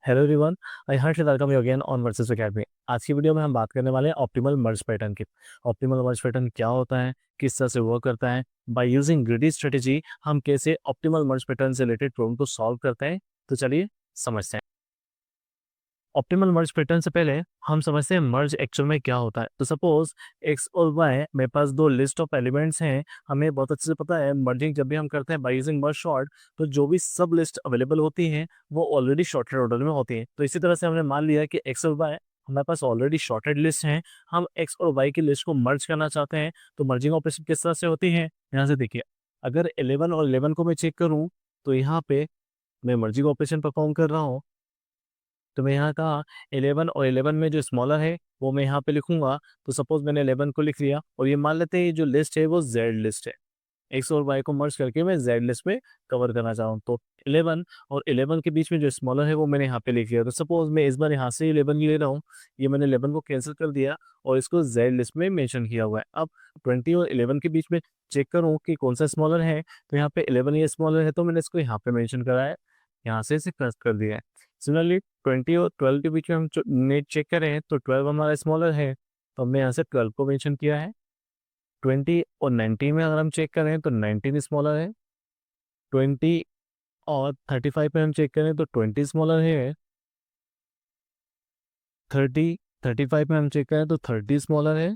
Hello everyone, I heartly welcome you again on versus academy. आज की video में हम बात करने वाले हैं ऑप्टिमल मर्ज पैटर्न की। ऑप्टिमल मर्ज पैटर्न क्या होता है, किस तरह से वर्क करता है, बाय यूजिंग ग्रीडी स्ट्रेटेजी हम कैसे ऑप्टिमल मर्ज पैटर्न से रिलेटेड प्रॉब्लम को सॉल्व करते हैं। तो चलिए समझते हैं। ऑप्टिमल मर्ज पैटर्न से पहले हम समझते हैं मर्ज एक्चुअल में क्या होता है। तो सपोज एक्स और वाई मेरे पास दो लिस्ट ऑफ एलिमेंट्स हैं। हमें बहुत अच्छे से पता है मर्जिंग जब भी हम करते हैं बाय यूजिंग मर्ज सॉर्ट, तो जो भी सब लिस्ट अवेलेबल होती हैं वो ऑलरेडी शॉर्टेड ऑर्डर में होती हैं। तो इसी तरह से हमने मान लिया कि एक्स और वाई हमारे पास ऑलरेडी शॉर्टेड लिस्ट हैं। हम एक्स और वाई की लिस्ट को मर्ज करना चाहते हैं। तो मर्जिंग ऑपरेशन किस तरह से होती है, यहाँ से देखिए। अगर 11 और 11 को मैं चेक करूँ तो यहाँ पे मैं मर्जिंग ऑपरेशन परफॉर्म कर रहा हूँ। तो मैं यहाँ का 11 और 11 में जो स्मॉलर है वो मैं यहाँ पे लिखूंगा। तो सपोज मैंने 11 को लिख लिया और ये मान लेते हैं ये जो लिस्ट है वो जेड लिस्ट है। एक्स और वाई को मर्ज करके मैं जेड लिस्ट में कवर करना चाह रहा हूँ। तो 11 और 11 के बीच में जो स्मॉलर है वो मैंने यहाँ पे लिख लिया। तो सपोज मैं इस बार यहाँ से 11 ही ले रहा हूँ। ये मैंने 11 को कैंसिल कर दिया और इसको जेड लिस्ट में मेंशन किया हुआ है। अब 20 और 11 के बीच में चेक करूँ कि कौन सा स्मॉलर है, तो यहाँ पे 11 ये स्मॉलर है तो मैंने इसको यहाँ पे मेंशन करा है, यहाँ से इसे क्रॉस कर दिया है। सिमिलरली 20 और 12 के बीच में हम नेट चेक करें तो 12 हमारा स्मॉलर है, तो हमने यहाँ से 12 को मेंशन किया है। 20 और 19 में अगर हम चेक करें तो 19 स्मॉलर है। 20 और 35 में हम चेक करें तो 20 स्मॉलर है। 35 में हम चेक करें तो 30 स्मॉलर है।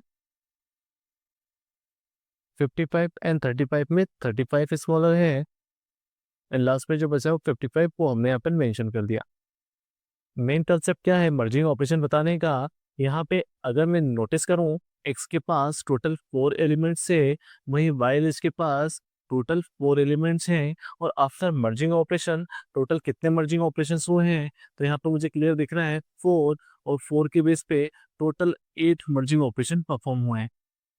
55 एंड 35 में 35 स्मॉलर है। एंड लास्ट में जो बचा है वो 55 को हमने यहाँ पर मेंशन कर दिया। मेन कंसेप्ट क्या है मर्जिंग ऑपरेशन बताने का, यहाँ पे अगर मैं नोटिस करूँ एक्स के पास टोटल 4 एलिमेंट्स है, वहीं वाई लिस्ट के पास टोटल 4 एलिमेंट्स हैं, और आफ्टर मर्जिंग ऑपरेशन टोटल कितने मर्जिंग ऑपरेशंस हुए हैं, तो यहाँ पे मुझे क्लियर दिख रहा है 4, और 4 के बेस पे टोटल 8 मर्जिंग ऑपरेशन परफॉर्म हुए हैं।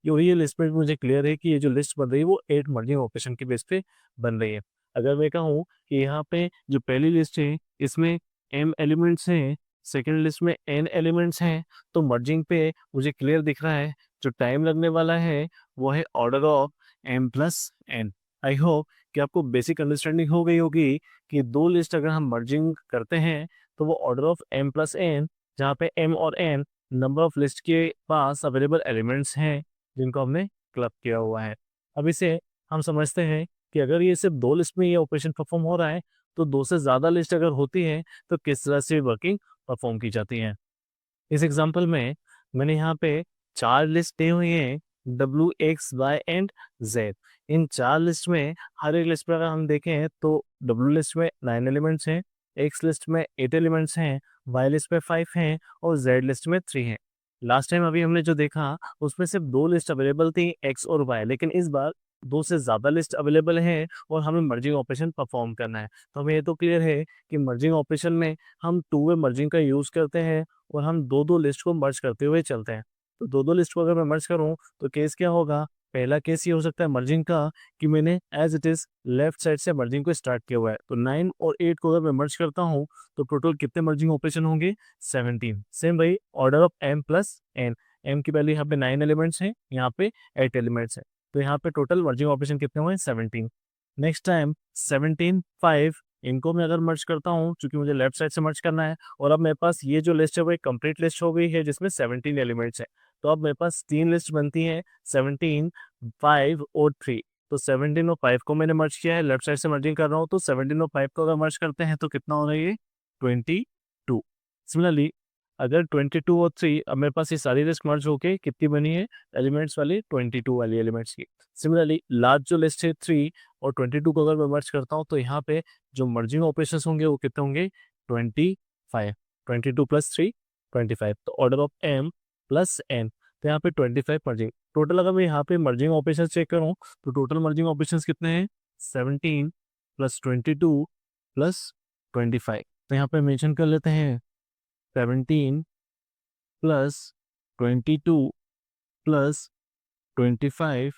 ये लिस्ट में मुझे क्लियर है कि ये जो लिस्ट बन रही है वो 8 मर्जिंग ऑपरेशन के बेस पे बन रही है। अगर मैं कहूँ कि यहाँ पे जो पहली लिस्ट है इसमें m एलिमेंट्स हैं, सेकेंड लिस्ट में n एलिमेंट्स हैं, तो मर्जिंग पे मुझे क्लियर दिख रहा है जो टाइम लगने वाला है वो है order of m+n। I hope कि आपको बेसिक अंडरस्टैंडिंग हो गई होगी कि दो लिस्ट अगर हम मर्जिंग करते हैं तो वो ऑर्डर ऑफ m+n, जहाँ पे m और n नंबर ऑफ लिस्ट के पास अवेलेबल एलिमेंट्स हैं जिनको हमने क्लब किया हुआ है। अब इसे हम समझते हैं कि अगर ये सिर्फ दो लिस्ट में ये ऑपरेशन परफॉर्म हो रहा है तो दो से ज़्यादा लिस्ट अगर होती है तो किस तरह से वर्किंग परफॉर्म की जाती है। इस एग्जांपल में मैंने यहाँ पे चार लिस्ट दी हुई हैं, W, X, Y and Z। इन चार लिस्ट में हर एक लिस्ट पर अगर हम देखें तो W लिस्ट में 9 एलिमेंट्स हैं, X लिस्ट में 8 एलिमेंट्स हैं, Y लिस्ट में 5 हैं और Z लिस्ट में 3 हैं। लास्ट टाइम अभी हमने जो देखा उसमें सिर्फ दो लिस्ट अवेलेबल थी X और Y, लेकिन इस बार दो से ज़्यादा लिस्ट अवेलेबल हैं और हमें मर्जिंग ऑपरेशन परफॉर्म करना है। तो हमें ये तो क्लियर है कि मर्जिंग ऑपरेशन में हम टू वे मर्जिंग का यूज़ करते हैं और हम दो दो लिस्ट को मर्ज करते हुए चलते हैं। तो दो दो लिस्ट को अगर मैं मर्ज करूं तो केस क्या होगा, पहला केस ये हो सकता है मर्जिंग का कि मैंने as it is left side से मर्जिंग को स्टार्ट किया हुआ है। तो 9 और 8 को अगर मैं मर्ज करता हूं तो टोटल कितने मर्जिंग ऑपरेशन होंगे, 17। सेम भाई ऑर्डर ऑफ m+n। m की वैल्यू यहाँ पे 9 एलिमेंट्स हैं, यहाँ पे 8 एलिमेंट्स हैं, तो यहाँ पे टोटल मर्जिंग ऑपरेशन कितने हुए, 17। नेक्स्ट टाइम 17, 5 इनको मैं अगर मर्ज करता हूँ क्योंकि मुझे लेफ्ट साइड से मर्ज करना है, और अब मेरे पास ये जो लिस्ट है वो एक कंप्लीट लिस्ट हो गई है जिसमें 17 एलिमेंट्स हैं। तो अब मेरे पास तीन लिस्ट बनती हैं, 17, 5 और 3। तो 17 और 5 को मैंने मर्ज किया है, लेफ्ट साइड से मर्जिंग कर रहा हूँ, तो 17 और 5 को अगर मर्ज करते हैं तो कितना हो रहा है, ये 22। सिमिलरली अगर 22 और 3, अब मेरे पास ये सारी लिस्ट मर्ज होके कितनी बनी है एलिमेंट्स वाली, 22 वाली एलिमेंट्स की। सिमिलरली लास्ट जो लिस्ट है 3 और 22 को अगर मैं मर्ज करता हूँ तो यहाँ पे जो मर्जिंग ऑपरेशंस होंगे वो कितने होंगे, 25। 22 + 3 25, तो ऑर्डर ऑफ m+n। तो यहाँ पे 25 मर्जिंग टोटल। अगर मैं यहाँ पे मर्जिंग ऑपरेशन चेक करूँ तो टोटल मर्जिंग ऑपरेशंस कितने हैं, 17 + 22 + 25। तो यहाँ पे मेंशन कर लेते हैं 17 + 22 + 25,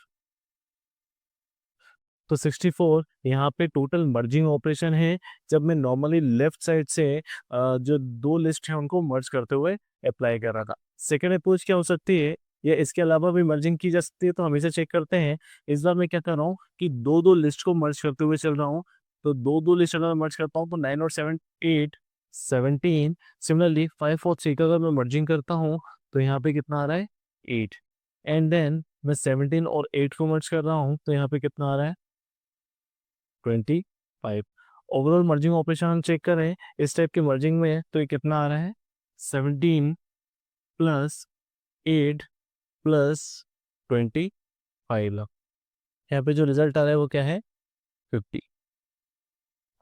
तो 64 यहाँ पे टोटल मर्जिंग ऑपरेशन है जब मैं नॉर्मली लेफ्ट साइड से जो दो लिस्ट है उनको मर्ज करते हुए अप्लाई कर रहा था। सेकेंड अप्रोच क्या हो सकती है, या इसके अलावा भी मर्जिंग की जा सकती है, तो हम इसे चेक करते हैं। इस बार मैं क्या कर रहा हूँ कि दो दो लिस्ट को मर्ज करते हुए चल रहा हूँ। तो दो दो लिस्ट अगर मर्ज करता हूँ तो 9 और 7 8, 17। सिमिलरली 5 और 3 का अगर मैं मर्जिंग करता हूँ तो यहाँ पे कितना आ रहा है 8। एंड देन मैं 17 और 8 को मर्ज कर रहा हूँ तो यहाँ पे कितना आ रहा है 25। ओवरऑल मर्जिंग ऑपरेशन हम चेक करें इस टाइप के मर्जिंग में तो ये कितना आ रहा है 17 प्लस 8 प्लस 25। यहाँ पे जो रिजल्ट आ रहा है वो क्या है 50।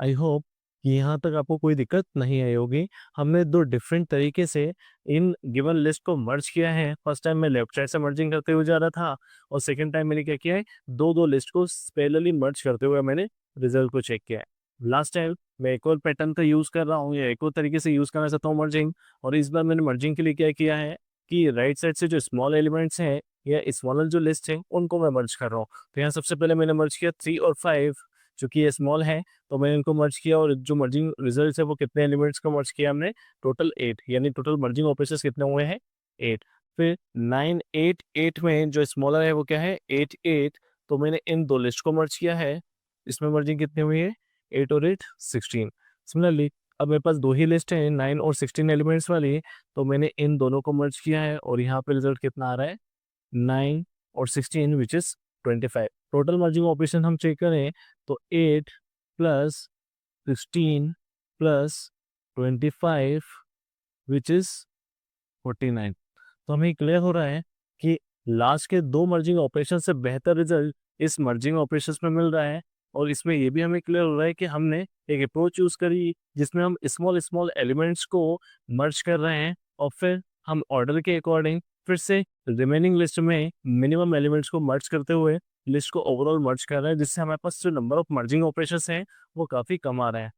आई होप कि यहाँ तक आपको कोई दिक्कत नहीं आई होगी। हमने दो डिफरेंट तरीके से इन गिवन लिस्ट को मर्ज किया है। फर्स्ट टाइम मैं लेफ्ट साइड से मर्जिंग करते हुए जा रहा था और सेकंड टाइम मैंने क्या किया है दो दो लिस्ट को पैरेलली मर्ज करते हुए मैंने रिजल्ट को चेक किया है। लास्ट टाइम मैं एक और पैटर्न का यूज कर रहा हूँ या एक और तरीके से यूज करना चाहता हूँ मर्जिंग। और इस बार मैंने मर्जिंग के लिए क्या किया है कि राइट साइड से जो स्मॉल एलिमेंट्स हैं या स्मॉलर जो लिस्ट है उनको मैं मर्ज कर रहा हूँ। तो यहाँ सबसे पहले मैंने मर्ज किया 3 और 5, चूंकि ये स्मॉल है तो मैंने इनको मर्ज किया और जो मर्जिंग रिजल्ट है वो कितने एलिमेंट्स को मर्ज किया हमने टोटल 8, यानी टोटल मर्जिंग ऑपरेशंस कितने हुए हैं 8। फिर 9 8 8 में जो स्मॉलर है वो क्या है 8 8, तो मैंने इन दो लिस्ट को मर्ज किया है। इसमें मर्जिंग कितनी हुई है 8 और 8 16। सिमिलरली अब मेरे पास दो ही लिस्ट है 9 और 16 एलिमेंट्स वाली, तो मैंने इन दोनों को मर्ज किया है और यहाँ पे रिजल्ट कितना आ रहा है 9 और 16 which is 25। Total merging operation हम चेक करें तो 8 प्लस 16 प्लस 25 विच इज 49। तो हमें क्लियर हो रहा है कि लास्ट के दो मर्जिंग ऑपरेशन से बेहतर रिजल्ट इस मर्जिंग ऑपरेशंस में मिल रहा है। और इसमें यह भी हमें क्लियर हो रहा है कि हमने एक अप्रोच यूज करी जिसमें हम स्मॉल स्मॉल एलिमेंट्स को मर्ज कर रहे हैं और फिर हम ऑर्डर के अकॉर्डिंग फिर से रिमेनिंग लिस्ट में मिनिमम एलिमेंट्स को मर्ज करते हुए लिस्ट को ओवरऑल मर्ज कर रहे हैं, जिससे हमारे पास जो नंबर ऑफ मर्जिंग ऑपरेशंस हैं वो काफ़ी कम आ रहे हैं।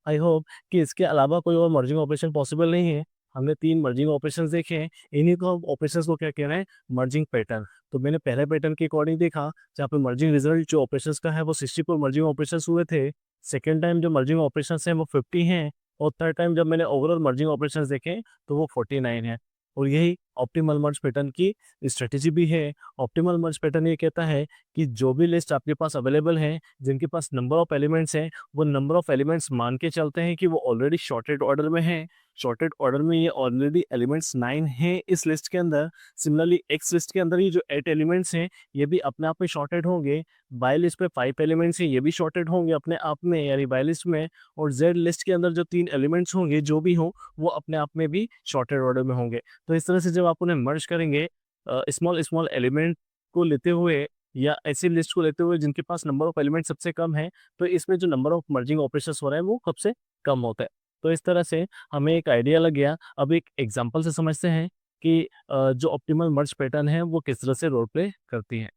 आई होप कि इसके अलावा कोई और मर्जिंग ऑपरेशन पॉसिबल नहीं है। हमने 3 मर्जिंग ऑपरेशंस देखे हैं, इन्हीं को ऑपरेशंस को क्या कह रहे हैं मर्जिंग पैटर्न। तो मैंने पहले पैटर्न के अकॉर्डिंग देखा जहाँ पे मर्जिंग रिजल्ट जो ऑपरेशंस का है वो 64 मर्जिंग ऑपरेशंस हुए थे। सेकेंड टाइम जो मर्जिंग ऑपरेशंस हैं वो 50 हैं और थर्ड टाइम जब मैंने ओवरऑल मर्जिंग ऑपरेशंस देखे तो वो 49 है। और यही ऑप्टिमल मर्ज पैटर्न की स्ट्रेटेजी भी है। ऑप्टिमल मर्ज पैटर्न ये कहता है कि जो भी लिस्ट आपके पास अवेलेबल है जिनके पास नंबर ऑफ एलिमेंट्स हैं वो नंबर ऑफ एलिमेंट्स मान के चलते हैं कि वो ऑलरेडी शॉर्टेड ऑर्डर में है। शॉर्टेड ऑर्डर में ये ऑलरेडी एलिमेंट्स 9 हैं इस लिस्ट के अंदर। सिमिलरली एक्स लिस्ट के अंदर ये जो 8 एलिमेंट्स हैं ये भी अपने आप में शॉर्टेड होंगे। बाय लिस्ट पे 5 एलिमेंट्स हैं ये भी शॉर्टेड होंगे अपने आप में यानी बाय लिस्ट में। और जेड लिस्ट के अंदर जो 3 एलिमेंट्स होंगे जो भी हों वो अपने आप में भी शॉर्टेड ऑर्डर में होंगे। तो इस तरह से जब आप उन्हें मर्ज करेंगे स्मॉल स्मॉल एलिमेंट को लेते हुए या ऐसी लिस्ट को लेते हुए जिनके पास नंबर ऑफ एलिमेंट सबसे कम है, तो इसमें जो नंबर ऑफ मर्जिंग ऑपरेशंस हो रहे हैं वो सबसे कम होता है। तो इस तरह से हमें एक आइडिया लग गया। अब एक एग्जांपल से समझते हैं कि जो ऑप्टिमल मर्ज पैटर्न है वो किस तरह से रोल प्ले करती है।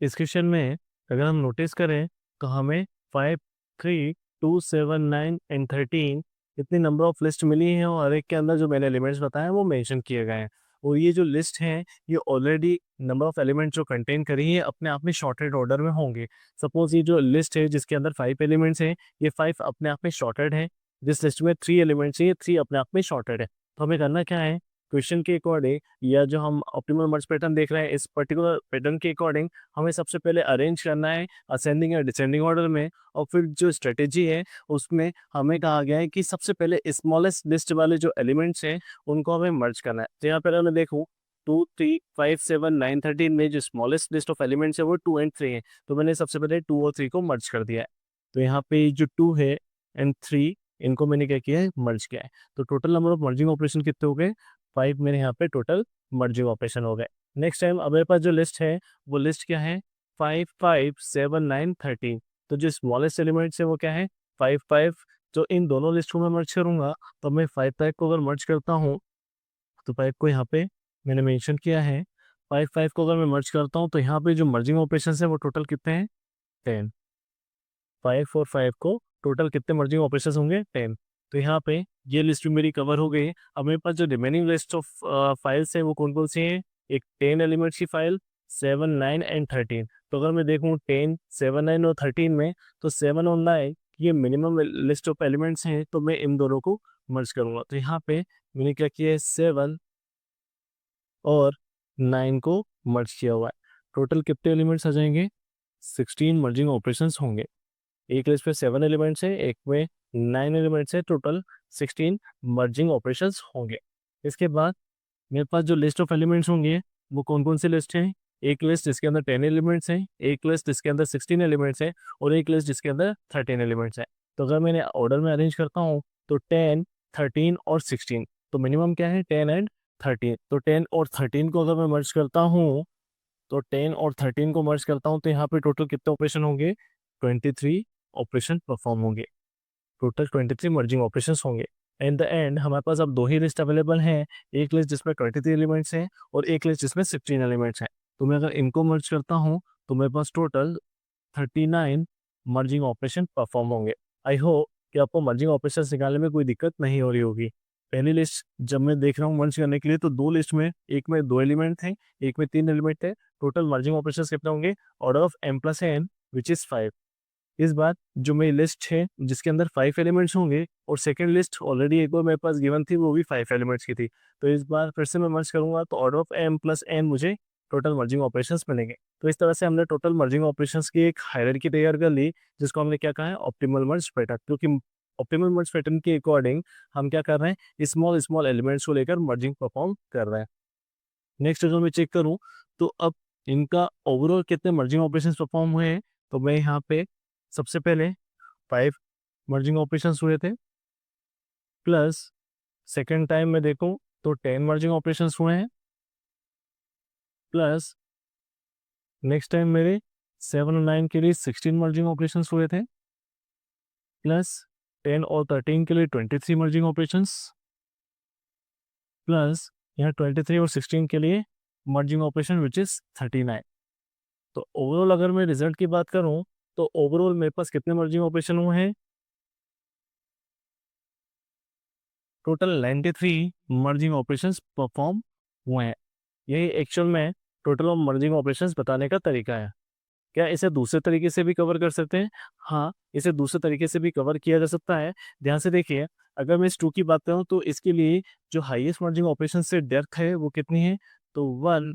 इस क्वेश्चन में अगर हम नोटिस करें तो हमें 5 3 2 7 9 एंड 13 इतनी नंबर ऑफ लिस्ट मिली है और हर एक के अंदर जो मैंने एलिमेंट्स बताए वो मेंशन किए गए हैं। और ये जो लिस्ट है ये ऑलरेडी नंबर ऑफ एलिमेंट्स जो कंटेन करी है अपने आप में शॉर्टेड ऑर्डर में होंगे। सपोज ये जो लिस्ट है जिसके अंदर 5 एलिमेंट्स हैं ये 5 अपने आप में शॉर्टेड है। जिस लिस्ट में 3 एलिमेंट्स हैं ये 3 अपने आप में शॉर्टेड है। तो हमें करना क्या है क्वेश्चन के अकॉर्डिंग या जो हम ऑप्टिमल मर्ज पैटर्न देख रहे हैं इस पर्टिकुलर पैटर्न के अकॉर्डिंग हमें सबसे पहले अरेंज करना है असेंडिंग या डिसेंडिंग ऑर्डर में। और फिर जो स्ट्रेटेजी है उसमें हमें कहा गया है कि सबसे पहले स्मॉलेस्ट लिस्ट वाले जो एलिमेंट्स हैं उनको हमें मर्ज करना है। तो यहाँ पहले मैं देखूँ 2 3 5 7 9 13 में जो स्मॉलेस्ट लिस्ट ऑफ एलिमेंट्स है वो 2 एंड 3 है। तो मैंने सबसे पहले 2 और 3 को मर्ज कर दिया है। तो यहाँ पे जो 2 है एंड 3 इनको मैंने क्या किया है मर्ज किया है। तो total number of merging operation कितने हो गए 5 मेरे यहाँ पे टोटल मर्जिंग ऑपरेशन हो गए। नेक्स्ट टाइम अब मेरे पास जो लिस्ट है वो लिस्ट क्या है 5 5 7 9 13। तो जो स्मॉलेस्ट एलिमेंट्स है वो क्या है 5 5। तो इन दोनों लिस्ट को मैं मर्ज करूंगा तो मैं 5 5 को अगर मर्ज करता हूँ तो 5 को यहाँ पे मैंने मेंशन किया है। 5 5 को अगर मैं मर्ज करता हूँ तो यहाँ पे जो मर्जिंग ऑपरेशन है वो टोटल कितने हैं 10। 5 और 5 को टोटल कितने मर्जिंग ऑपरेशंस होंगे 10। तो यहाँ पे ये लिस्ट भी मेरी कवर हो गई। अब मेरे पास जो रिमेनिंग लिस्ट ऑफ फाइल्स है वो कौन कौन सी हैं एक 10 एलिमेंट्स की फाइल 7 9 एंड 13। तो अगर मैं देखूँ 10 7 9 और 13 में तो 7 और 9 ये मिनिमम लिस्ट ऑफ एलिमेंट्स हैं तो मैं इन दोनों को मर्ज करूँगा। तो यहाँ पे मैंने क्या किया है 7 और 9 को मर्ज किया हुआ है। टोटल कितने एलिमेंट्स आ जाएंगे 16 मर्जिंग ऑपरेशंस होंगे। एक लिस्ट पे 7 एलिमेंट्स है एक में 9 एलिमेंट्स है टोटल 16 मर्जिंग ऑपरेशंस होंगे। इसके बाद मेरे पास जो लिस्ट ऑफ एलिमेंट्स होंगे वो कौन कौन सी लिस्ट हैं? एक लिस्ट जिसके अंदर 10 एलिमेंट्स हैं, एक लिस्ट जिसके अंदर 16 एलिमेंट्स हैं और एक लिस्ट जिसके अंदर 13 एलिमेंट्स हैं। तो अगर मैंने ऑर्डर में अरेंज करता हूँ तो 10, 13 और 16, तो मिनिमम क्या है? 10 एंड 13। तो 10 और 13 को अगर मैं मर्ज करता हूँ, तो 10 और 13 को मर्ज करता हूँ तो यहाँ पे टोटल कितने ऑपरेशन होंगे? 23 ऑपरेशन परफॉर्म होंगे। टोटल 23 मर्जिंग ऑपरेशंस होंगे। इन द एंड हमारे पास अब दो ही लिस्ट अवेलेबल हैं, एक लिस्ट जिसमें 23 एलिमेंट्स हैं और एक लिस्ट जिसमें 16 एलिमेंट्स हैं। तो मैं अगर इनको मर्ज करता हूँ तो मेरे पास टोटल 39 मर्जिंग ऑपरेशन परफॉर्म होंगे। आई होप कि आपको मर्जिंग ऑपरेशन निकालने में कोई दिक्कत नहीं हो रही होगी। पहली लिस्ट जब मैं देख रहा हूँ मर्ज करने के लिए, तो दो लिस्ट में, एक में 2 एलिमेंट थे, एक में 3 एलिमेंट थे। टोटल मर्जिंग ऑपरेशन कितने होंगे? Order of m+n which is 5। इस बार जो मेरी लिस्ट है जिसके अंदर 5 एलिमेंट्स होंगे, और सेकंड लिस्ट ऑलरेडी एक बार मेरे पास गिवन थी, वो भी 5 एलिमेंट्स की थी, तो इस बार फिर से मैं मर्ज करूंगा तो ऑर्डर ऑफ m+n मुझे टोटल मर्जिंग ऑपरेशंस मिलेंगे। तो इस तरह से हमने टोटल मर्जिंग ऑपरेशंस की एक हायरार्की तैयार कर ली, जिसको हमने क्या कहा है? Optimal merge pattern. क्योंकि ऑप्टिमल मर्ज पैटर्न के अकॉर्डिंग हम क्या कर रहे हैं? स्मॉल स्मॉल एलिमेंट्स को लेकर मर्जिंग परफॉर्म कर रहे हैं। नेक्स्ट अगर मैं चेक करूं तो अब इनका ओवरऑल कितने मर्जिंग ऑपरेशंस परफॉर्म हुए हैं, तो मैं यहाँ पे सबसे पहले 5 मर्जिंग ऑपरेशंस हुए थे, प्लस सेकेंड टाइम मैं देखूं तो 10 मर्जिंग ऑपरेशंस हुए हैं, प्लस नेक्स्ट टाइम मेरे 7 और 9 के लिए 16 मर्जिंग ऑपरेशंस हुए थे, प्लस 10 और 13 के लिए 23 मर्जिंग ऑपरेशंस, प्लस यहाँ 23 और 16 के लिए मर्जिंग ऑपरेशन विच इज 39। तो ओवरऑल अगर मैं रिजल्ट की बात करूं तो ओवरऑल मेरे पास कितने मर्जिंग ऑपरेशन हुए हैं? टोटल 93 मर्जिंग ऑपरेशंस परफॉर्म हुए हैं। यही एक्चुअल में टोटल ऑफ मर्जिंग ऑपरेशंस बताने का तरीका है। क्या इसे दूसरे तरीके से भी कवर कर सकते हैं? हाँ, इसे दूसरे तरीके से भी कवर किया जा सकता है। ध्यान से देखिए, अगर मैं इस 2 की बात करूँ तो इसके लिए जो हाईएस्ट मर्जिंग ऑपरेशन से डेप्थ है वो कितनी है? तो 1,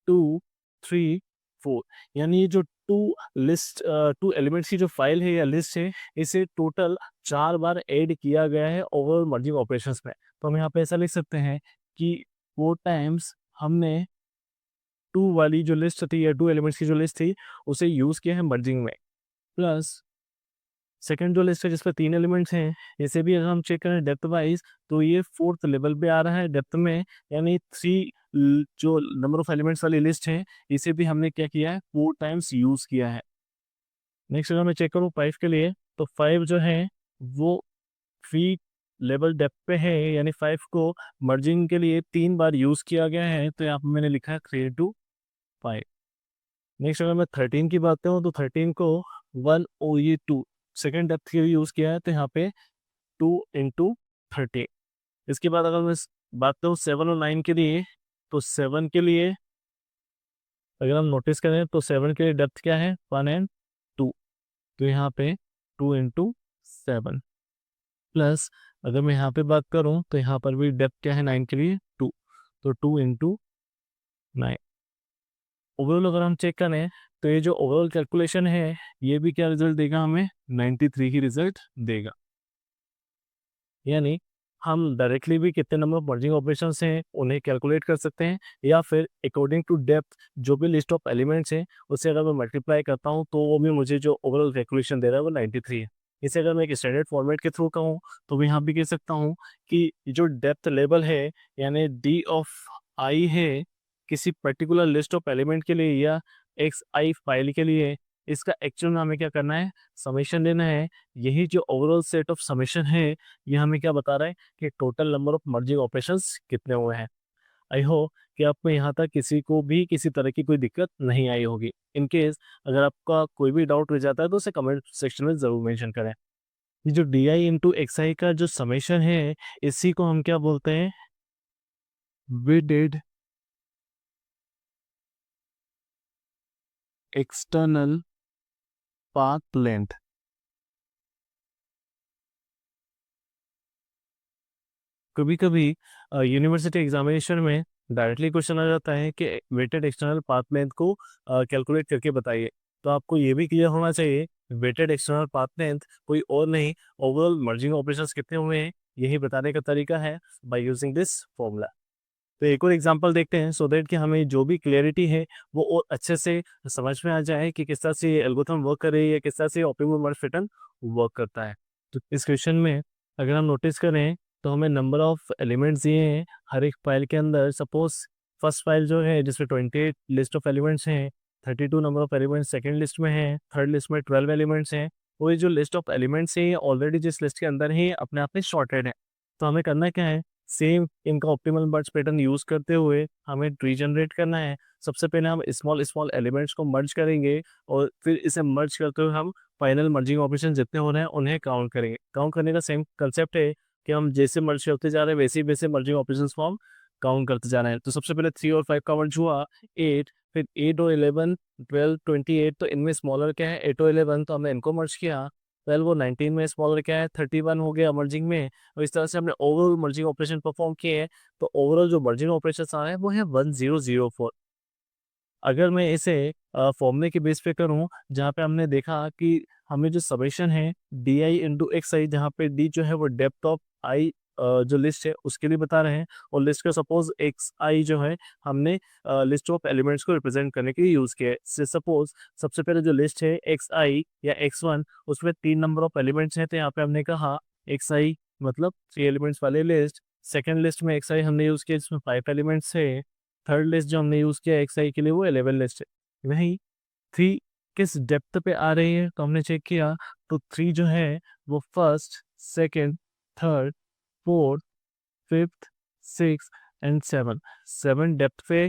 2, 3, 4, यानी ये जो 2 एलिमेंट्स की जो फाइल है या लिस्ट है, इसे टोटल 4 बार ऐड किया गया है ओवरऑल मर्जिंग ऑपरेशंस में। तो हम यहाँ पे ऐसा लिख सकते हैं कि 4 टाइम्स हमने 2 वाली जो लिस्ट थी या 2 एलिमेंट्स की जो लिस्ट थी उसे यूज़ किया है मर्जिंग में, प्लस सेकंड जो लिस्ट है जिसपे 3 एलिमेंट्स हैं, इसे भी अगर हम चेक करें डेप्थ वाइज तो ये 4th लेवल पे आ रहा है डेप्थ में, यानी 3 जो नंबर ऑफ एलिमेंट्स वाली लिस्ट है, इसे भी हमने क्या किया है? 4 टाइम्स यूज़ किया है। नेक्स्ट अगर मैं चेक करूँ 5 के लिए, तो 5 जो है वो 3 लेवल डेप्थ पे है, यानी 5 को मर्जिंग के लिए 3 बार यूज़ किया गया है, तो यहाँ पे मैंने लिखा है 3 to 5। नेक्स्ट अगर मैं 13 की बात करूँ तो 13 को 1 और ये 2 सेकेंड डेप्थ के लिए यूज़ किया है, तो यहाँ पे 2 इंटू 30। इसके बाद अगर मैं बात करूँ 7 और 9 के लिए, तो 7 के लिए अगर हम नोटिस करें तो 7 के लिए डेप्थ क्या है? 1 एंड 2, तो यहाँ पे 2 इंटू 7, प्लस अगर मैं यहाँ पे बात करूँ तो यहाँ पर भी डेप्थ क्या है 9 के लिए? 2, तो 2 इंटू 9। ओवरऑल अगर हम चेक करें तो ये जो ओवरऑल कैलकुलेशन है ये भी क्या रिजल्ट देगा? हमें 93 की रिजल्ट देगा। यानी हम डायरेक्टली भी कितने नंबर ऑफ मर्जिंग ऑपरेशंस हैं उन्हें कैलकुलेट कर सकते हैं, या फिर अकॉर्डिंग टू डेप्थ जो भी लिस्ट ऑफ एलिमेंट्स हैं उससे अगर मैं मल्टीप्लाई करता हूं तो वो भी मुझे जो ओवरऑल कैलकुलेशन दे रहा है वो 93 है। इसे अगर मैं एक स्टैंडर्ड फॉर्मेट के थ्रू कहूँ तो मैं यहाँ भी कह सकता हूँ कि जो डेप्थ लेवल है यानी डी ऑफ आई है किसी पर्टिकुलर लिस्ट ऑफ एलिमेंट के लिए या एक्स आई फाइल के लिए, इसका एक्चुअल में हमें क्या करना है? समेशन लेना है। यही जो ओवरऑल सेट ऑफ समेशन है ये हमें क्या बता रहा है कि total number of merging operations कितने हुए हैं। आई होप कि आपको यहाँ तक किसी को भी किसी तरह की कोई दिक्कत नहीं आई होगी। इन केस अगर आपका कोई भी डाउट रह जाता है तो उसे कमेंट सेक्शन में ज़रूर मेंशन करें। ये जो डी आई इंटू एक्स आई का जो समेशन है इसी को हम क्या बोलते हैं? Weighted external path length. कभी कभी यूनिवर्सिटी एग्जामिनेशन में डायरेक्टली क्वेश्चन आ जाता है कि वेटेड एक्सटर्नल पाथ लेंथ को कैलकुलेट करके बताइए। तो आपको ये भी क्लियर होना चाहिए वेटेड एक्सटर्नल पाथ लेंथ कोई और नहीं, ओवरऑल मर्जिंग ऑपरेशंस कितने हुए हैं यही बताने का तरीका है बाय यूजिंग दिस फॉर्मूला। तो एक और एग्जांपल देखते हैं सो दैट कि हमें जो भी क्लैरिटी है वो और अच्छे से समझ में आ जाए कि किस तरह से ये एल्गोरिथम वर्क कर रही है, किस तरह से ऑप्टिमल मर्ज पैटर्न वर्क करता है। तो इस क्वेश्चन में अगर हम नोटिस करें तो हमें नंबर ऑफ एलिमेंट्स दिए हैं हर एक फाइल के अंदर। सपोज फर्स्ट फाइल जो है जिसमें 28 लिस्ट ऑफ एलिमेंट्स हैं, 32 number of elements second list में है, थर्ड लिस्ट में 12 एलिमेंट्स हैं। वो ये जो लिस्ट ऑफ एलिमेंट्स है ऑलरेडी जिस लिस्ट के अंदर ही अपने आप में शॉर्टेड है। तो हमें करना क्या है, सेम इनका ऑप्टिमल मर्ज पैटर्न यूज करते हुए हमें ट्री जनरेट करना है। सबसे पहले हम स्मॉल स्मॉल एलिमेंट्स को मर्ज करेंगे और फिर इसे मर्ज करते हुए हम फाइनल मर्जिंग ऑपरेशन जितने हो रहे हैं उन्हें काउंट करेंगे। काउंट करने का सेम कंसेप्ट है कि हम जैसे मर्ज करते जा रहे हैं वैसे वैसे मर्जिंग ऑपरेशन को हम काउंट करते जा रहे हैं। तो सबसे पहले 3 और 5 का मर्ज हुआ 8, फिर 8 और 11, 12, 28। तो इनमें स्मॉलर क्या है 8 और 11, तो हमने इनको मर्ज किया। 12 वो 19 में, स्मॉलर क्या है 31 हो गया मर्जिंग में। और इस तरह से हमने ओवरऑल मर्जिंग ऑपरेशन परफॉर्म किए हैं। तो ओवरऑल जो मर्जिंग ऑपरेशन आ रहे हैं वो है 1004। अगर मैं इसे फॉर्मूले के बेस पे करूं जहाँ पे हमने देखा कि हमें जो समेशन है डी आई इंटू एक्स आई, जहाँ पे डी जो है वो डेप्थ ऑफ आई जो लिस्ट है उसके लिए बता रहे हैं, और लिस्ट का सपोज एक्स आई जो है हमने लिस्ट ऑफ एलिमेंट्स को रिप्रेजेंट करने के लिए यूज किया है। सपोज सबसे पहले जो लिस्ट है एक्स आई या एक्स वन, उसमें 3 नंबर ऑफ एलिमेंट्स हैं। तो यहाँ पे हमने कहा एक्स आई मतलब 3 एलिमेंट्स वाले लिस्ट। सेकेंड लिस्ट में एक्स आई हमने यूज किया जिसमें 5 एलिमेंट्स है। थर्ड लिस्ट जो हमने यूज किया एक्स आई के लिए वो 11 लिस्ट है। वहीं 3 किस डेप्थ पे आ रही है तो हमने चेक किया, तो 3 जो है वो first, second, third, fourth, fifth, six and seven, 7 depth पे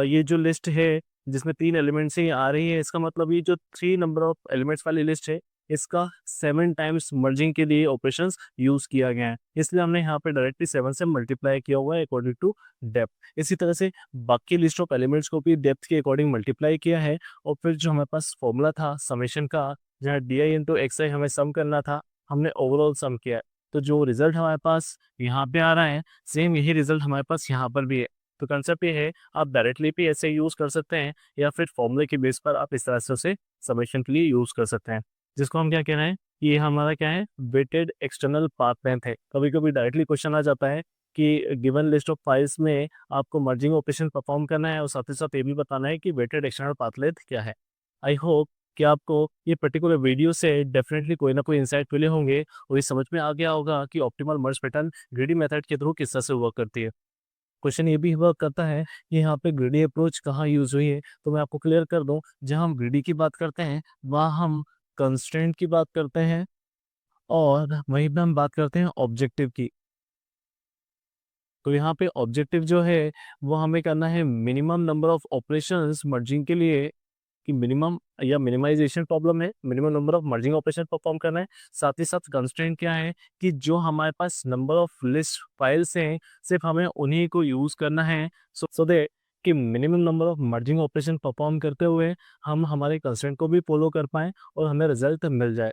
ये जो लिस्ट है जिसमें 3 एलिमेंट्स ही आ रही है, इसका मतलब ये जो 3 नंबर ऑफ एलिमेंट्स वाली लिस्ट है इसका 7 टाइम्स मर्जिंग के लिए ऑपरेशंस यूज किया गया है। इसलिए हमने यहाँ पे डायरेक्टली 7 से मल्टीप्लाई किया हुआ है अकॉर्डिंग टू डेप्थ। इसी तरह से बाकी लिस्ट ऑफ एलिमेंट्स को भी डेप्थ के अकॉर्डिंग मल्टीप्लाई किया है। और फिर जो हमारे पास फॉर्मूला था समेशन का, जहाँ डी आई इंटू एक्स आई हमें सम करना था, हमने ओवरऑल सम किया है। तो जो रिजल्ट हमारे पास यहाँ पे आ रहा है सेम यही रिजल्ट हमारे पास यहाँ पर भी है। तो कंसेप्ट ये है, आप डायरेक्टली भी ऐसे यूज कर सकते हैं या फिर फॉर्मूले के बेस पर आप इस तरह से उसे समेशन के लिए यूज कर सकते हैं, जिसको हम क्या कह रहे हैं, ये हमारा क्या है वेटेड एक्सटर्नल पाथ लेंथ है। कभी कभी डायरेक्टली क्वेश्चन आ जाता है कि गिवन लिस्ट ऑफ फाइल्स में आपको मर्जिंग ऑपरेशन परफॉर्म करना है और साथ ही साथ ये भी बताना है कि वेटेड एक्सटर्नल पाथ लेंथ क्या है। आई होप कि आपको ये पर्टिकुलर वीडियो से डेफिनेटली कोई ना कोई इंसाइट मिले होंगे और ये समझ में आ गया होगा कि optimal merge pattern greedy method के थ्रू किस तरह से वर्क करती है। क्वेश्चन ये भी वर्क करता है कि यहाँ पे ग्रीडी अप्रोच कहाँ यूज हुई है, तो मैं आपको क्लियर कर दूं, जहाँ हम ग्रीडी की बात करते हैं वहाँ हम कंस्ट्रेंट की बात करते हैं और वहीं पे हम बात करते हैं ऑब्जेक्टिव की। तो यहाँ पे ऑब्जेक्टिव जो है वो हमें करना है minimum number of operations merging के लिए, कि मिनिमम या मिनिमाइजेशन प्रॉब्लम है, minimum number of merging operation perform करना है। साथ ही साथ कंस्ट्रेंट क्या है कि जो हमारे पास नंबर ऑफ लिस्ट फाइल्स हैं सिर्फ हमें उन्हीं को यूज करना है, सो दैट कि minimum number of merging operation perform करते हुए हम हमारे कंस्ट्रेंट को भी फॉलो कर पाएं और हमें रिजल्ट मिल जाए।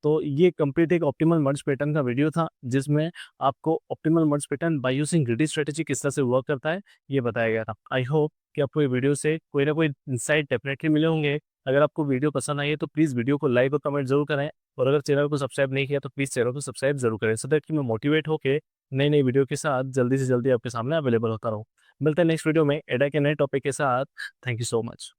तो ये कंप्लीट एक ऑप्टिमल मर्ज पैटर्न का वीडियो था जिसमें आपको optimal merge pattern by using greedy strategy किस तरह से वर्क करता है ये बताया गया था। आई होप कि आपको ये वीडियो से कोई ना कोई इंसाइट डेफिनेटली मिले होंगे। अगर आपको वीडियो पसंद आई है तो प्लीज़ वीडियो को लाइक और कमेंट जरूर करें, और अगर चैनल को सब्सक्राइब नहीं किया तो प्लीज़ चैनल को सब्सक्राइब जरूर करें, सो दैट कि मैं मोटिवेट होकर नई नई वीडियो के साथ जल्दी से जल्दी आपके सामने अवेलेबल होता रहूँ। मिलते हैं नेक्स्ट वीडियो में एडा के नए टॉपिक के साथ। Thank you so much.